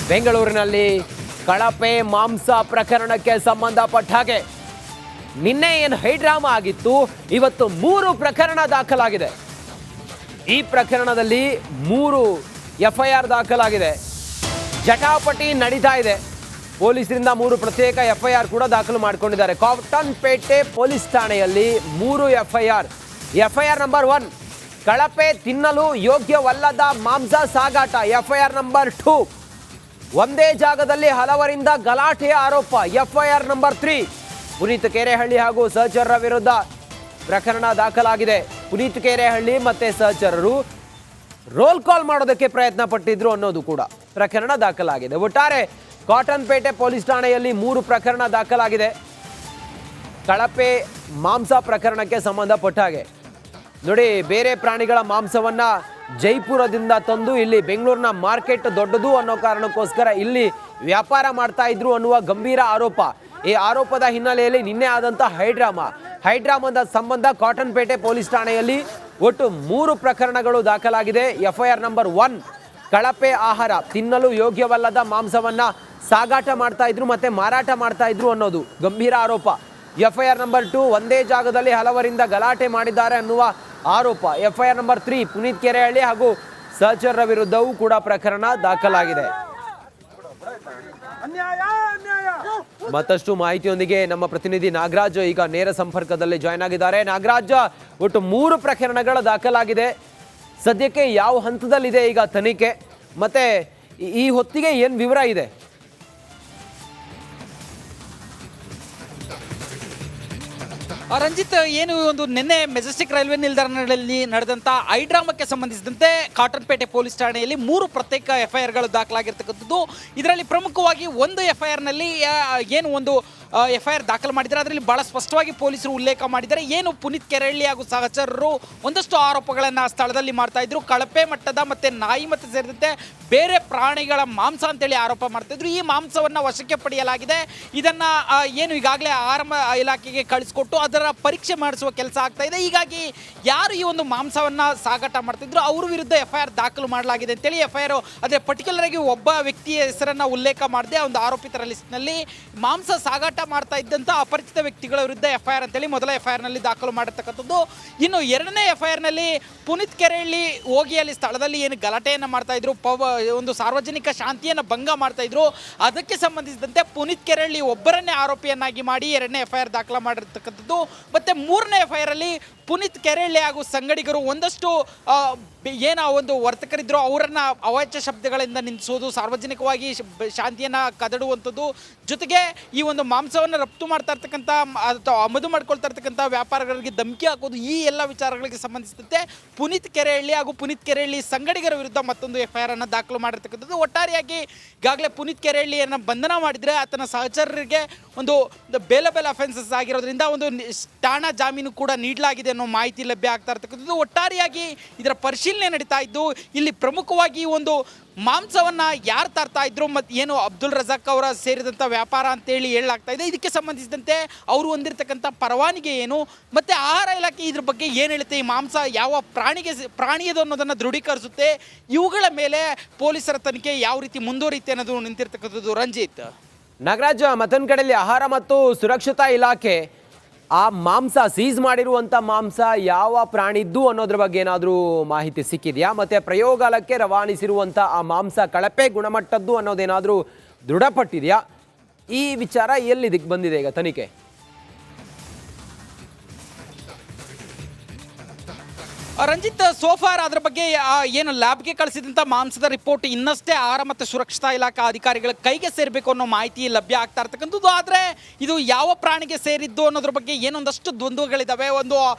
ಬೆಂಗಳೂರಿನಲ್ಲಿ ಕಳಪೆ ಮಾಂಸ ಪ್ರಕರಣಕ್ಕೆ ಸಂಬಂಧಪಟ್ಟ ಹಾಗೆ ನಿನ್ನೆ ಏನು ಹೈಡ್ರಾಮಾ ಆಗಿತ್ತು, ಇವತ್ತು 3 ಪ್ರಕರಣ ದಾಖಲಾಗಿದೆ. ಈ ಪ್ರಕರಣದಲ್ಲಿ 3 FIR ದಾಖಲಾಗಿದೆ. ಜಟಾಪಟಿ ನಡೀತಾ ಇದೆ. ಪೊಲೀಸರಿಂದ 3 ಪ್ರತ್ಯೇಕ FIR ಕೂಡ ದಾಖಲು ಮಾಡಿಕೊಂಡಿದ್ದಾರೆ. ಕಾಟನ್ಪೇಟೆ ಪೊಲೀಸ್ ಠಾಣೆಯಲ್ಲಿ 3 FIR. FIR ನಂಬರ್ 1 ಕಳಪೆ ತಿನ್ನಲು ಯೋಗ್ಯವಲ್ಲದ ಮಾಂಸ ಸಾಗಾಟ. FIR ನಂಬರ್ 2 ಒಂದೇ ಜಾಗದಲ್ಲಿ ಹಲವರಿಂದ ಗಲಾಟೆಯ ಆರೋಪ. FIR ನಂಬರ್ 3 ಪುನೀತ್ ಕೆರೆಹಳ್ಳಿ ಹಾಗೂ ಸಹಚರರ ವಿರುದ್ಧ ಪ್ರಕರಣ ದಾಖಲಾಗಿದೆ. ಪುನೀತ್ ಕೆರೆಹಳ್ಳಿ ಮತ್ತೆ ಸಹಚರರು ರೋಲ್ ಕಾಲ್ ಮಾಡೋದಕ್ಕೆ ಪ್ರಯತ್ನ ಪಟ್ಟಿದ್ರು ಅನ್ನೋದು ಕೂಡ ಪ್ರಕರಣ ದಾಖಲಾಗಿದೆ. ಒಟ್ಟಾರೆ ಕಾಟನ್ಪೇಟೆ ಪೊಲೀಸ್ ಠಾಣೆಯಲ್ಲಿ 3 ಪ್ರಕರಣ ದಾಖಲಾಗಿದೆ. ಕಳಪೆ ಮಾಂಸ ಪ್ರಕರಣಕ್ಕೆ ಸಂಬಂಧಪಟ್ಟ ಹಾಗೆ ನೋಡಿ, ಬೇರೆ ಪ್ರಾಣಿಗಳ ಮಾಂಸವನ್ನ ಜೈಪುರದಿಂದ ತಂದು ಇಲ್ಲಿ ಬೆಂಗಳೂರಿನ ಮಾರ್ಕೆಟ್ ದೊಡ್ಡದು ಅನ್ನೋ ಕಾರಣಕ್ಕೋಸ್ಕರ ಇಲ್ಲಿ ವ್ಯಾಪಾರ ಮಾಡ್ತಾ ಇದ್ರು ಅನ್ನುವ ಗಂಭೀರ ಆರೋಪ. ಈ ಆರೋಪದ ಹಿನ್ನೆಲೆಯಲ್ಲಿ ನಿನ್ನೆ ಆದಂಥ ಹೈಡ್ರಾಮಾದ ಸಂಬಂಧ ಕಾಟನ್ಪೇಟೆ ಪೊಲೀಸ್ ಠಾಣೆಯಲ್ಲಿ ಒಟ್ಟು 3 ಪ್ರಕರಣಗಳು ದಾಖಲಾಗಿದೆ. FIR ನಂಬರ್ 1 ಕಳಪೆ ಆಹಾರ, ತಿನ್ನಲು ಯೋಗ್ಯವಲ್ಲದ ಮಾಂಸವನ್ನ ಸಾಗಾಟ ಮಾಡ್ತಾ ಇದ್ರು ಮತ್ತೆ ಮಾರಾಟ ಮಾಡ್ತಾ ಇದ್ರು ಅನ್ನೋದು ಗಂಭೀರ ಆರೋಪ. FIR ನಂಬರ್ 2 ಒಂದೇ ಜಾಗದಲ್ಲಿ ಹಲವರಿಂದ ಗಲಾಟೆ ಮಾಡಿದ್ದಾರೆ ಅನ್ನುವ ಆರೋಪ. FIR ನಂಬರ್ 3 ಪುನೀತ್ ಕೆರೆಹಳ್ಳಿ ಹಾಗೂ ಸಹಚರರ ವಿರುದ್ಧವೂ ಕೂಡ ಪ್ರಕರಣ ದಾಖಲಾಗಿದೆ. ಮತ್ತಷ್ಟು ಮಾಹಿತಿಯೊಂದಿಗೆ ನಮ್ಮ ಪ್ರತಿನಿಧಿ ನಾಗರಾಜ್ ಈಗ ನೇರ ಸಂಪರ್ಕದಲ್ಲಿ ಜಾಯ್ನ್ ಆಗಿದ್ದಾರೆ. ನಾಗರಾಜ್, ಒಟ್ಟು 3 ಪ್ರಕರಣಗಳ ದಾಖಲಾಗಿದೆ. ಸದ್ಯಕ್ಕೆ ಯಾವ ಹಂತದಲ್ಲಿದೆ ಈಗ ತನಿಖೆ, ಮತ್ತೆ ಈ ಹೊತ್ತಿಗೆ ಏನು ವಿವರ ಇದೆ? ರಂಜಿತ್, ಏನು ಒಂದು ನಿನ್ನೆ ಮೆಜೆಸ್ಟಿಕ್ ರೈಲ್ವೆ ನಿಲ್ದಾಣದಲ್ಲಿ ನಡೆದಂಥ ಹೈಡ್ರಾಮಕ್ಕೆ ಸಂಬಂಧಿಸಿದಂತೆ ಕಾಟನ್ಪೇಟೆ ಪೊಲೀಸ್ ಠಾಣೆಯಲ್ಲಿ 3 ಪ್ರತ್ಯೇಕ FIRಗಳು ದಾಖಲಾಗಿರ್ತಕ್ಕಂಥದ್ದು. ಇದರಲ್ಲಿ ಪ್ರಮುಖವಾಗಿ ಒಂದು FIRನಲ್ಲಿ ಏನು ಒಂದು FIR ದಾಖಲು ಮಾಡಿದ್ದಾರೆ. ಅದರಲ್ಲಿ ಬಹಳ ಸ್ಪಷ್ಟವಾಗಿ ಪೊಲೀಸರು ಉಲ್ಲೇಖ ಮಾಡಿದ್ದಾರೆ. ಏನು ಪುನೀತ್ ಕೆರೆಹಳ್ಳಿ ಹಾಗೂ ಸಹಚರರು ಒಂದಷ್ಟು ಆರೋಪಗಳನ್ನು ಸ್ಥಳದಲ್ಲಿ ಮಾಡ್ತಾ ಇದ್ರು. ಕಳಪೆ ಮಟ್ಟದ ಮತ್ತು ನಾಯಿ ಮತ್ತು ಸೇರಿದಂತೆ ಬೇರೆ ಪ್ರಾಣಿಗಳ ಮಾಂಸ ಅಂತೇಳಿ ಆರೋಪ ಮಾಡ್ತಾಯಿದ್ರು. ಈ ಮಾಂಸವನ್ನು ವಶಕ್ಕೆ ಪಡೆಯಲಾಗಿದೆ. ಇದನ್ನು ಏನು ಈಗಾಗಲೇ ಆಹಾರ ಇಲಾಖೆಗೆ ಕಳಿಸ್ಕೊಟ್ಟು ಅದರ ಪರೀಕ್ಷೆ ಮಾಡಿಸುವ ಕೆಲಸ ಆಗ್ತಾ ಇದೆ. ಹೀಗಾಗಿ ಯಾರು ಈ ಒಂದು ಮಾಂಸವನ್ನು ಸಾಗಾಟ ಮಾಡ್ತಿದ್ರು ಅವ್ರ ವಿರುದ್ಧ FIR ದಾಖಲು ಮಾಡಲಾಗಿದೆ ಅಂತೇಳಿ FIR ಅದೇ ಪರ್ಟಿಕ್ಯುಲರ್ ಆಗಿ ಒಬ್ಬ ವ್ಯಕ್ತಿಯ ಹೆಸರನ್ನು ಉಲ್ಲೇಖ ಮಾಡದೆ ಒಂದು ಆರೋಪಿತರ ಲಿಸ್ಟ್ನಲ್ಲಿ ಮಾಂಸ ಸಾಗಾಟ ಮಾಡ್ತಾ ಇದ್ದಂಥ ಅಪರಿಚಿತ ವ್ಯಕ್ತಿಗಳ ವಿರುದ್ಧ FIR ಅಂತೇಳಿ ಮೊದಲ FIRನಲ್ಲಿ ದಾಖಲು ಮಾಡಿರ್ತಕ್ಕಂಥದ್ದು. ಇನ್ನು ಎರಡನೇ FIRನಲ್ಲಿ ಪುನೀತ್ ಕೆರೆಹಳ್ಳಿ ಹೋಗಿ ಅಲ್ಲಿ ಸ್ಥಳದಲ್ಲಿ ಏನು ಗಲಾಟೆಯನ್ನು ಮಾಡ್ತಾ ಇದ್ರು, ಒಂದು ಸಾರ್ವಜನಿಕ ಶಾಂತಿಯನ್ನು ಭಂಗ ಮಾಡ್ತಾ ಇದ್ರು, ಅದಕ್ಕೆ ಸಂಬಂಧಿಸಿದಂತೆ ಪುನೀತ್ ಕೆರೆಹಳ್ಳಿ ಒಬ್ಬರನ್ನೇ ಆರೋಪಿಯನ್ನಾಗಿ ಮಾಡಿ ಎರಡನೇ FIR ದಾಖಲು ಮಾಡಿರ್ತಕ್ಕಂಥದ್ದು. ಮತ್ತೆ ಮೂರನೇ FIRಲ್ಲಿ ಪುನೀತ್ ಕೆರೆಹಳ್ಳಿ ಹಾಗೂ ಸಂಗಡಿಗರು ಒಂದಷ್ಟು ಒಂದು ವರ್ತಕರಿದ್ರು ಅವರನ್ನು ಅವಾಚ್ಯ ಶಬ್ದಗಳಿಂದ ನಿಲ್ಲಿಸೋದು, ಸಾರ್ವಜನಿಕವಾಗಿ ಶಾಂತಿಯನ್ನು ಕದಡುವಂಥದ್ದು, ಜೊತೆಗೆ ಈ ಒಂದು ಮಾಂಸವನ್ನು ರಫ್ತು ಮಾಡ್ತಾ ಇರ್ತಕ್ಕಂಥ ಅಥವಾ ಆಮದು ಮಾಡ್ಕೊಳ್ತಾ ಇರ್ತಕ್ಕಂಥ ವ್ಯಾಪಾರಿಗಳಿಗೆ ಧಮಕಿ ಹಾಕೋದು, ಈ ಎಲ್ಲ ವಿಚಾರಗಳಿಗೆ ಸಂಬಂಧಿಸಿದಂತೆ ಪುನೀತ್ ಕೆರೆಹಳ್ಳಿ ಹಾಗೂ ಪುನೀತ್ ಕೆರೆಹಳ್ಳಿ ಸಂಗಡಿಗರ ವಿರುದ್ಧ ಮತ್ತೊಂದು FIR ಅನ್ನು ದಾಖಲು ಮಾಡಿರ್ತಕ್ಕಂಥದ್ದು. ಒಟ್ಟಾರೆಯಾಗಿ ಈಗಾಗಲೇ ಪುನೀತ್ ಕೆರೆಹಳ್ಳಿಯನ್ನು ಬಂಧನ ಮಾಡಿದರೆ ಆತನ ಸಹಚರರಿಗೆ ಒಂದು ಬೇಲಬೆಲ್ ಅಫೆನ್ಸಸ್ ಆಗಿರೋದ್ರಿಂದ ಒಂದು ಠಾಣಾ ಜಾಮೀನು ಕೂಡ ನೀಡಲಾಗಿದೆ ಅನ್ನೋ ಮಾಹಿತಿ ಲಭ್ಯ ಆಗ್ತಾ ಇರ್ತಕ್ಕಂಥದ್ದು. ಒಟ್ಟಾರೆಯಾಗಿ ಇದರ ಪರಿಶೀಲನೆ ನಡೀತಾ ಇದ್ದು ಇಲ್ಲಿ ಪ್ರಮುಖವಾಗಿ ಒಂದು ಮಾಂಸವನ್ನು ಯಾರು ತರ್ತಾ ಇದ್ರು ಮತ್ತು ಏನು ಅಬ್ದುಲ್ ರಜಾಕ್ ಅವರ ಸೇರಿದಂಥ ವ್ಯಾಪಾರ ಅಂತೇಳಿ ಹೇಳಲಾಗ್ತಾ ಇದೆ. ಇದಕ್ಕೆ ಸಂಬಂಧಿಸಿದಂತೆ ಅವರು ಹೊಂದಿರತಕ್ಕಂಥ ಪರವಾನಿಗೆ ಏನು ಮತ್ತು ಆಹಾರ ಇಲಾಖೆ ಇದ್ರ ಬಗ್ಗೆ ಏನು ಹೇಳುತ್ತೆ, ಈ ಮಾಂಸ ಯಾವ ಪ್ರಾಣಿಯದು ಅನ್ನೋದನ್ನು ದೃಢೀಕರಿಸುತ್ತೆ, ಇವುಗಳ ಮೇಲೆ ಪೊಲೀಸರ ತನಿಖೆ ಯಾವ ರೀತಿ ಮುಂದುವರಿಯುತ್ತೆ ಅನ್ನೋದು ನಿಂತಿರ್ತಕ್ಕಂಥದ್ದು. ರಂಜಿತ್, ನಾಗರಾಜ್, ಮತ್ತೊಂದು ಕಡೆಯಲ್ಲಿ ಆಹಾರ ಮತ್ತು ಸುರಕ್ಷತಾ ಇಲಾಖೆ ಆ ಮಾಂಸ ಸೀಸ್ ಮಾಡಿರುವಂಥ ಮಾಂಸ ಯಾವ ಪ್ರಾಣಿದ್ದು ಅನ್ನೋದ್ರ ಬಗ್ಗೆ ಏನಾದರೂ ಮಾಹಿತಿ ಸಿಕ್ಕಿದೆಯಾ? ಮತ್ತು ಪ್ರಯೋಗಾಲಯಕ್ಕೆ ರವಾನಿಸಿರುವಂಥ ಆ ಮಾಂಸ ಕಳಪೆ ಗುಣಮಟ್ಟದ್ದು ಅನ್ನೋದೇನಾದರೂ ದೃಢಪಟ್ಟಿದೆಯಾ? ಈ ವಿಚಾರ ಎಲ್ಲಿದಕ್ಕೆ ಬಂದಿದೆ ಈಗ ತನಿಖೆ? ರಂಜಿತ್, ಸೋಫಾರ್ ಅದರ ಬಗ್ಗೆ ಏನು ಲ್ಯಾಬ್ಗೆ ಕಳಿಸಿದಂಥ ಮಾಂಸದ ರಿಪೋರ್ಟ್ ಇನ್ನಷ್ಟೇ ಆಹಾರ ಮತ್ತು ಸುರಕ್ಷತಾ ಇಲಾಖಾ ಅಧಿಕಾರಿಗಳ ಕೈಗೆ ಸೇರಬೇಕು ಅನ್ನೋ ಮಾಹಿತಿ ಲಭ್ಯ ಆಗ್ತಾ ಇರ್ತಕ್ಕಂಥದ್ದು. ಆದರೆ ಇದು ಯಾವ ಪ್ರಾಣಿಗೆ ಸೇರಿದ್ದು ಅನ್ನೋದ್ರ ಬಗ್ಗೆ ಏನೊಂದಷ್ಟು ದ್ವಂದ್ವಗಳಿದ್ದಾವೆ.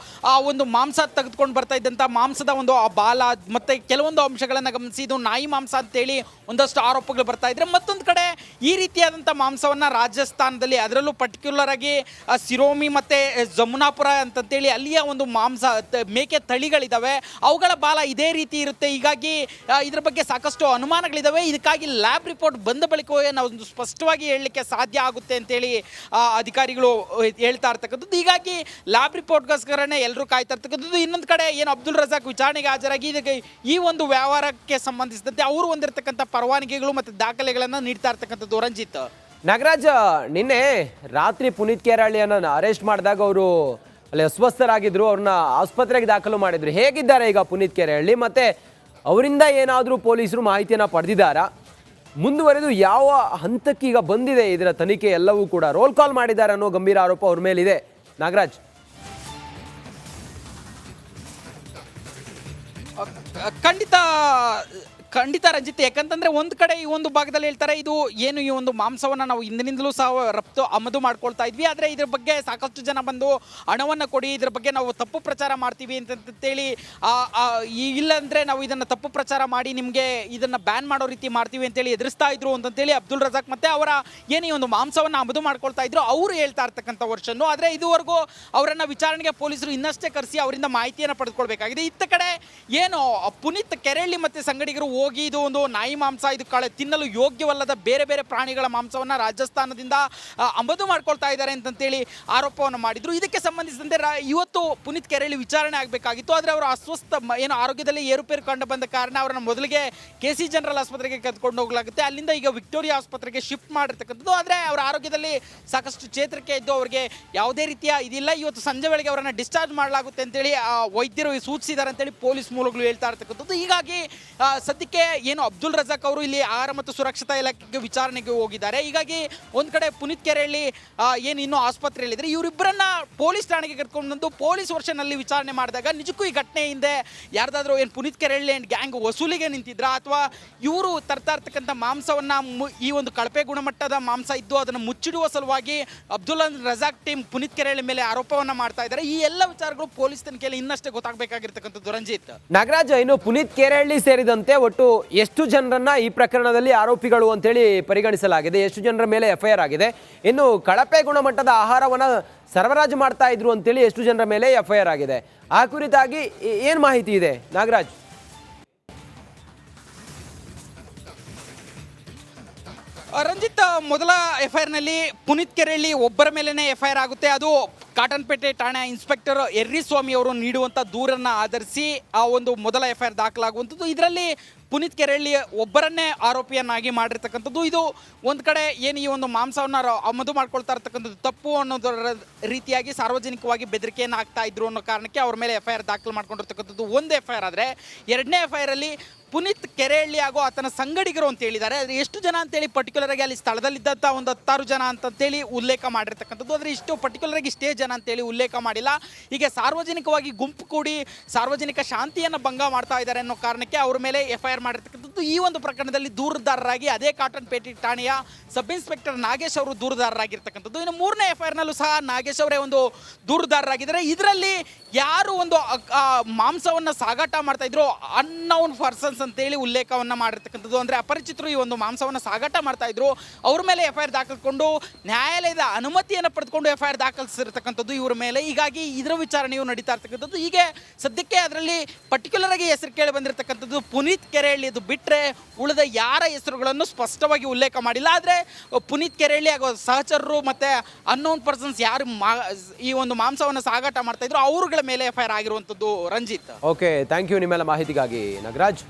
ಒಂದು ಮಾಂಸ ತೆಗೆದುಕೊಂಡು ಬರ್ತಾ ಇದ್ದಂಥ ಮಾಂಸದ ಒಂದು ಬಾಲ ಮತ್ತು ಕೆಲವೊಂದು ಅಂಶಗಳನ್ನು ಗಮನಿಸಿ ಇದು ನಾಯಿ ಮಾಂಸ ಅಂತೇಳಿ ಒಂದಷ್ಟು ಆರೋಪಗಳು ಬರ್ತಾ ಇದ್ರೆ, ಮತ್ತೊಂದು ಕಡೆ ಈ ರೀತಿಯಾದಂಥ ಮಾಂಸವನ್ನು ರಾಜಸ್ಥಾನದಲ್ಲಿ ಅದರಲ್ಲೂ ಪರ್ಟಿಕ್ಯುಲರ್ ಆಗಿ ಸಿರೋಮಿ ಮತ್ತು ಜಮುನಾಪುರ ಅಂತಂತೇಳಿ ಅಲ್ಲಿಯ ಒಂದು ಮಾಂಸ ಮೇಕೆ ತಳಿಗಳು ಹಂದಿಗಳಿದಾವೆ, ಅವುಗಳ ಬಾಲ ಇದೇ ರೀತಿ ಇರುತ್ತೆ. ಹೀಗಾಗಿ ಇದ್ರ ಬಗ್ಗೆ ಸಾಕಷ್ಟು ಅನುಮಾನಗಳಿದಾವೆ. ಇದಕ್ಕಾಗಿ ಲ್ಯಾಬ್ ರಿಪೋರ್ಟ್ ಬಂದ ಬಳಿಕವೇ ನಾವು ಒಂದು ಸ್ಪಷ್ಟವಾಗಿ ಹೇಳಲಿಕ್ಕೆ ಸಾಧ್ಯ ಆಗುತ್ತೆ ಅಂತೇಳಿ ಅಧಿಕಾರಿಗಳು ಹೇಳ್ತಾ ಇರ್ತಕ್ಕಂಥದ್ದು. ಹೀಗಾಗಿ ಲ್ಯಾಬ್ ರಿಪೋರ್ಟ್ಗೋಸ್ಕರನೇ ಎಲ್ಲರೂ ಕಾಯ್ತಾ ಇರ್ತಕ್ಕಂಥದ್ದು. ಇನ್ನೊಂದು ಕಡೆ ಏನು ಅಬ್ದುಲ್ ರಜಾಕ್ ವಿಚಾರಣೆಗೆ ಹಾಜರಾಗಿ ಇದಕ್ಕೆ ಈ ಒಂದು ವ್ಯವಹಾರಕ್ಕೆ ಸಂಬಂಧಿಸಿದಂತೆ ಅವರು ಹೊಂದಿರತಕ್ಕಂಥ ಪರವಾನಗಿಗಳು ಮತ್ತು ದಾಖಲೆಗಳನ್ನು ನೀಡ್ತಾ ಇರ್ತಕ್ಕಂಥದ್ದು. ರಂಜಿತ್, ನಾಗರಾಜ್, ನಿನ್ನೆ ರಾತ್ರಿ ಪುನೀತ್ ಕೇರಳಿಯನ್ನ ಅರೆಸ್ಟ್ ಮಾಡಿದಾಗ ಅವರು ಅಲ್ಲಿ ಅಸ್ವಸ್ಥರಾಗಿದ್ರು, ಅವ್ರನ್ನ ಆಸ್ಪತ್ರೆಗೆ ದಾಖಲು ಮಾಡಿದ್ರು. ಹೇಗಿದ್ದಾರೆ ಈಗ ಪುನೀತ್ ಕೇರಳಿ? ಮತ್ತೆ ಅವರಿಂದ ಏನಾದರೂ ಪೊಲೀಸರು ಮಾಹಿತಿಯನ್ನು ಪಡೆದಿದ್ದಾರಾ? ಮುಂದುವರೆದು ಯಾವ ಹಂತಕ್ಕೆ ಈಗ ಬಂದಿದೆ ಇದರ ತನಿಖೆ? ಎಲ್ಲವೂ ಕೂಡ ರೋಲ್ ಕಾಲ್ ಮಾಡಿದ್ದಾರೆ ಅನ್ನೋ ಗಂಭೀರ ಆರೋಪ ಅವ್ರ ಮೇಲಿದೆ. ನಾಗರಾಜ್, ಖಂಡಿತ ರಂಜಿತ್, ಯಾಕಂತಂದ್ರೆ ಒಂದು ಕಡೆ ಈ ಒಂದು ಭಾಗದಲ್ಲಿ ಹೇಳ್ತಾರೆ ಇದು ಏನು ಈ ಒಂದು ಮಾಂಸವನ್ನು ನಾವು ಹಿಂದಿನಿಂದಲೂ ಸಹ ರಫ್ತು ಆಮದು ಮಾಡ್ಕೊಳ್ತಾ ಇದ್ವಿ, ಆದರೆ ಇದ್ರ ಬಗ್ಗೆ ಸಾಕಷ್ಟು ಜನ ಬಂದು ಹಣವನ್ನು ಕೊಡಿ, ಇದ್ರ ಬಗ್ಗೆ ನಾವು ತಪ್ಪು ಪ್ರಚಾರ ಮಾಡ್ತೀವಿ ಅಂತೇಳಿ ಇಲ್ಲಾಂದ್ರೆ ನಾವು ಇದನ್ನು ತಪ್ಪು ಪ್ರಚಾರ ಮಾಡಿ ನಿಮಗೆ ಇದನ್ನು ಬ್ಯಾನ್ ಮಾಡೋ ರೀತಿ ಮಾಡ್ತೀವಿ ಅಂತೇಳಿ ಎದುರಿಸ್ತಾ ಇದ್ರು ಅಂತೇಳಿ ಅಬ್ದುಲ್ ರಜಾಕ್ ಮತ್ತೆ ಅವರ ಏನು ಈ ಒಂದು ಮಾಂಸವನ್ನು ಆಮದು ಮಾಡ್ಕೊಳ್ತಾ ಇದ್ರು ಅವರು ಹೇಳ್ತಾ ಇರ್ತಕ್ಕಂಥ ವರ್ಷನ್ನು. ಆದರೆ ಇದುವರೆಗೂ ಅವರನ್ನು ವಿಚಾರಣೆಗೆ ಪೊಲೀಸರು ಇನ್ನಷ್ಟೇ ಕರೆಸಿ ಅವರಿಂದ ಮಾಹಿತಿಯನ್ನು ಪಡೆದುಕೊಳ್ಬೇಕಾಗಿದೆ. ಇತ್ತ ಕಡೆ ಏನು ಪುನೀತ್ ಕೆರಳಿ ಮತ್ತೆ ಸಂಗಡಿಗರು ಹೋಗಿ ಇದು ಒಂದು ನಾಯಿ ಮಾಂಸ, ಇದು ತಿನ್ನಲು ಯೋಗ್ಯವಲ್ಲದ ಬೇರೆ ಬೇರೆ ಪ್ರಾಣಿಗಳ ಮಾಂಸವನ್ನು ರಾಜಸ್ಥಾನದಿಂದ ಆಮದು ಮಾಡ್ಕೊಳ್ತಾ ಇದ್ದಾರೆ ಅಂತೇಳಿ ಆರೋಪವನ್ನು ಮಾಡಿದ್ರು. ಇದಕ್ಕೆ ಸಂಬಂಧಿಸಿದಂತೆ ಇವತ್ತು ಪುನೀತ್ ಕೆರಳಿ ವಿಚಾರಣೆ ಆಗಬೇಕಾಗಿತ್ತು. ಆದರೆ ಅವರು ಅಸ್ವಸ್ಥ ಏನು ಆರೋಗ್ಯದಲ್ಲಿ ಏರುಪೇರು ಕಂಡು ಬಂದ ಕಾರಣ ಅವರನ್ನು ಮೊದಲಿಗೆ KC ಜನರಲ್ ಆಸ್ಪತ್ರೆಗೆ ಕರೆದುಕೊಂಡು ಹೋಗಲಾಗುತ್ತೆ. ಅಲ್ಲಿಂದ ಈಗ ವಿಕ್ಟೋರಿಯಾ ಆಸ್ಪತ್ರೆಗೆ ಶಿಫ್ಟ್ ಮಾಡಿರ್ತಕ್ಕಂಥದ್ದು. ಆದರೆ ಅವರ ಆರೋಗ್ಯದಲ್ಲಿ ಸಾಕಷ್ಟು ಚೇತರಿಕೆ ಇದ್ದು ಅವರಿಗೆ ಯಾವುದೇ ರೀತಿಯ ಇದಿಲ್ಲ. ಇವತ್ತು ಸಂಜೆ ವೇಳೆಗೆ ಅವರನ್ನು ಡಿಸ್ಚಾರ್ಜ್ ಮಾಡಲಾಗುತ್ತೆ ಅಂತೇಳಿ ವೈದ್ಯರು ಸೂಚಿಸಿದ್ದಾರೆ ಅಂತೇಳಿ ಪೊಲೀಸ್ ಮೂಲಗಳು ಹೇಳ್ತಾ ಇರ್ತಕ್ಕಂಥದ್ದು. ಹೀಗಾಗಿ ಸದ್ಯಕ್ಕೆ ಏನು ಅಬ್ದುಲ್ ರಜಾಕ್ ಅವರು ಇಲ್ಲಿ ಆಹಾರ ಮತ್ತು ಸುರಕ್ಷತಾ ಇಲಾಖೆಗೆ ವಿಚಾರಣೆಗೆ ಹೋಗಿದ್ದಾರೆ. ಹೀಗಾಗಿ ಒಂದ್ ಕಡೆ ಪುನೀತ್ ಕೆರಳಿ ಏನು ಇನ್ನೂ ಆಸ್ಪತ್ರೆಯಲ್ಲಿದ್ದಾರೆ, ಇವರಿಬ್ಬರನ್ನ ಪೊಲೀಸ್ ಠಾಣೆಗೆ ಕರ್ಕೊಂಡು ಬಂದು ಪೊಲೀಸ್ ವರ್ಷನಲ್ಲಿ ವಿಚಾರಣೆ ಮಾಡಿದಾಗ ನಿಜಕ್ಕೂ ಈ ಘಟನೆ ಹಿಂದೆ ಯಾರ್ದಾದ್ರೂ ಏನು ಪುನೀತ್ ಕೆರಳಿ ಅಂಡ್ ಗ್ಯಾಂಗ್ ವಸೂಲಿಗೆ ನಿಂತಿದ್ರ ಅಥವಾ ಇವರು ತರ್ತಾ ಇರ್ತಕ್ಕಂಥ ಮಾಂಸವನ್ನ ಈ ಒಂದು ಕಳಪೆ ಗುಣಮಟ್ಟದ ಮಾಂಸ ಇದ್ದು ಅದನ್ನು ಮುಚ್ಚಿಡುವ ಸಲುವಾಗಿ ಅಬ್ದುಲ್ ರಜಾಕ್ ಟೀಮ್ ಪುನೀತ್ ಕೆರಳಿ ಮೇಲೆ ಆರೋಪವನ್ನ ಮಾಡ್ತಾ ಇದ್ದಾರೆ. ಈ ಎಲ್ಲ ವಿಚಾರಗಳು ಪೊಲೀಸ್ ತನಿಖೆಯಲ್ಲಿ ಇನ್ನಷ್ಟೇ ಗೊತ್ತಾಗಬೇಕಾಗಿರ್ತಕ್ಕಂಥದ್ದು. ರಂಜಿತ್, ನಾಗರಾಜ್, ಇನ್ನು ಪುನೀತ್ ಕೇರಳಿ ಸೇರಿದಂತೆ ಒಟ್ಟು ಎಷ್ಟು ಜನರನ್ನ ಈ ಪ್ರಕರಣದಲ್ಲಿ ಆರೋಪಿಗಳು ಅಂತೇಳಿ ಪರಿಗಣಿಸಲಾಗಿದೆ? ಎಷ್ಟು ಜನರ ಮೇಲೆ FIR ಆಗಿದೆ? ಇನ್ನು ಕಳಪೆ ಗುಣಮಟ್ಟದ ಆಹಾರವನ್ನ ಸರಬರಾಜು ಮಾಡ್ತಾ ಇದ್ರು ಅಂತೇಳಿ ಎಷ್ಟು ಜನರ ಮೇಲೆ FIR ಆಗಿದೆ? ಆ ಕುರಿತಾಗಿ ಏನ್ ಮಾಹಿತಿ ಇದೆ ನಾಗರಾಜ್? ರಂಜಿತ್, ಮೊದಲ FIR ನಲ್ಲಿ ಪುನೀತ್ ಕೆರಳಿ ಒಬ್ಬರ ಮೇಲೇನೆ FIR ಆಗುತ್ತೆ. ಅದು ಕಾಟನ್ಪೇಟೆ ಠಾಣೆ ಇನ್ಸ್ಪೆಕ್ಟರ್ ಎರ್ರಿಸ್ವಾಮಿ ಅವರು ನೀಡುವಂಥ ದೂರನ್ನು ಆಧರಿಸಿ ಆ ಒಂದು ಮೊದಲ FIR ದಾಖಲಾಗುವಂಥದ್ದು. ಇದರಲ್ಲಿ ಪುನೀತ್ ಕೆರಳಿ ಒಬ್ಬರನ್ನೇ ಆರೋಪಿಯನ್ನಾಗಿ ಮಾಡಿರ್ತಕ್ಕಂಥದ್ದು. ಇದು ಒಂದು ಕಡೆ ಏನು ಈ ಒಂದು ಮಾಂಸವನ್ನು ಆಮದು ಮಾಡ್ಕೊಳ್ತಾ ಇರ್ತಕ್ಕಂಥದ್ದು ತಪ್ಪು ಅನ್ನೋದರ ರೀತಿಯಾಗಿ ಸಾರ್ವಜನಿಕವಾಗಿ ಬೆದರಿಕೆಯನ್ನು ಹಾಕ್ತಾ ಇದ್ರು ಅನ್ನೋ ಕಾರಣಕ್ಕೆ ಅವ್ರ ಮೇಲೆ FIR ದಾಖಲು ಮಾಡ್ಕೊಂಡಿರ್ತಕ್ಕಂಥದ್ದು ಒಂದು FIR. ಆದರೆ ಎರಡನೇ FIR ಅಲ್ಲಿ ಪುನೀತ್ ಕೆರಳಿ ಹಾಗೂ ಆತನ ಸಂಗಡಿಗರು ಅಂತ ಹೇಳಿದ್ದಾರೆ. ಆದರೆ ಎಷ್ಟು ಜನ ಅಂತೇಳಿ ಪರ್ಟಿಕ್ಯುಲರ್ ಆಗಿ ಅಲ್ಲಿ ಸ್ಥಳದಲ್ಲಿದ್ದಂಥ ಒಂದು 16 ಜನ ಅಂತೇಳಿ ಉಲ್ಲೇಖ ಮಾಡಿರ್ತಕ್ಕಂಥದ್ದು. ಆದರೆ ಇಷ್ಟು ಪರ್ಟಿಕ್ಯುಲರ್ ಆಗಿ ಇಷ್ಟೇ ಜನ ಅಂತೇಳಿ ಉಲ್ಲೇಖ ಮಾಡಿಲ್ಲ. ಹೀಗೆ ಸಾರ್ವಜನಿಕವಾಗಿ ಗುಂಪು ಕೂಡಿ ಸಾರ್ವಜನಿಕ ಶಾಂತಿಯನ್ನು ಭಂಗ ಮಾಡ್ತಾ ಇದ್ದಾರೆ ಅನ್ನೋ ಕಾರಣಕ್ಕೆ ಅವ್ರ ಮೇಲೆ FIR ಮಾಡಿರ್ತಕ್ಕಂಥದ್ದು. ಈ ಒಂದು ಪ್ರಕರಣದಲ್ಲಿ ದೂರುದಾರರಾಗಿ ಅದೇ ಕಾಟನ್ಪೇಟೆ ಠಾಣೆಯ ಸಬ್ ಇನ್ಸ್ಪೆಕ್ಟರ್ ನಾಗೇಶ್ ಅವರು ದೂರುದಾರರಾಗಿರ್ತಕ್ಕಂಥದ್ದು. ಇನ್ನು ಮೂರನೇ FIR ನಲ್ಲೂ ಸಹ ನಾಗೇಶ್ ಅವರೇ ಒಂದು ದೂರುದಾರರಾಗಿದ್ದಾರೆ. ಇದರಲ್ಲಿ ಯಾರು ಒಂದು ಮಾಂಸವನ್ನು ಸಾಗಾಟ ಮಾಡ್ತಾ ಇದ್ರು ಅನ್ನೌನ್ ಪರ್ಸನ್ಸ್ ಅಂತೇಳಿ ಉಲ್ಲೇಖವನ್ನ ಮಾಡಿರ್ತಕ್ಕಂಥದ್ದು. ಅಂದ್ರೆ ಅಪರಿಚಿತರು ಈ ಒಂದು ಮಾಂಸವನ್ನು ಸಾಗಾಟ ಮಾಡ್ತಾ ಇದ್ರು, ಅವ್ರ ಮೇಲೆ FIR ದಾಖಲಿಸಿಕೊಂಡು ನ್ಯಾಯಾಲಯದ ಅನುಮತಿಯನ್ನು ಪಡೆದುಕೊಂಡು FIR ದಾಖಲಿಸಿರ್ತಕ್ಕಂಥದ್ದು ಇವ್ರ ಮೇಲೆ. ಹೀಗಾಗಿ ಇದರ ವಿಚಾರಣೆಯು ನಡೀತಾ ಇರ್ತಕ್ಕಂಥದ್ದು. ಹೀಗೆ ಸದ್ಯಕ್ಕೆ ಅದರಲ್ಲಿ ಪರ್ಟಿಕ್ಯುಲರ್ ಆಗಿ ಹೆಸರು ಕೇಳಿ ಬಂದಿರತಕ್ಕಂಥದ್ದು ಪುನೀತ್ ಕೆರಳಿ ಬಿಟ್ಟರೆ ಉಳಿದ ಯಾರ ಹೆಸರುಗಳನ್ನು ಸ್ಪಷ್ಟವಾಗಿ ಉಲ್ಲೇಖ ಮಾಡಿಲ್ಲ. ಆದರೆ ಪುನೀತ್ ಕೆರಳಿ ಹಾಗೂ ಸಹಚರರು ಮತ್ತೆ ಅನ್ನೋನ್ ಪರ್ಸನ್ಸ್ ಯಾರು ಈ ಒಂದು ಮಾಂಸವನ್ನು ಸಾಗಾಟ ಮಾಡ್ತಾ ಇದ್ರು ಅವರುಗಳ ಮೇಲೆ FIR ಆಗಿರುವಂಥದ್ದು. ರಂಜಿತ್, ಓಕೆ, ಥ್ಯಾಂಕ್ ಯು ನಿಮ್ಮೆಲ್ಲ ಮಾಹಿತಿಗಾಗಿ ನಾಗರಾಜ್.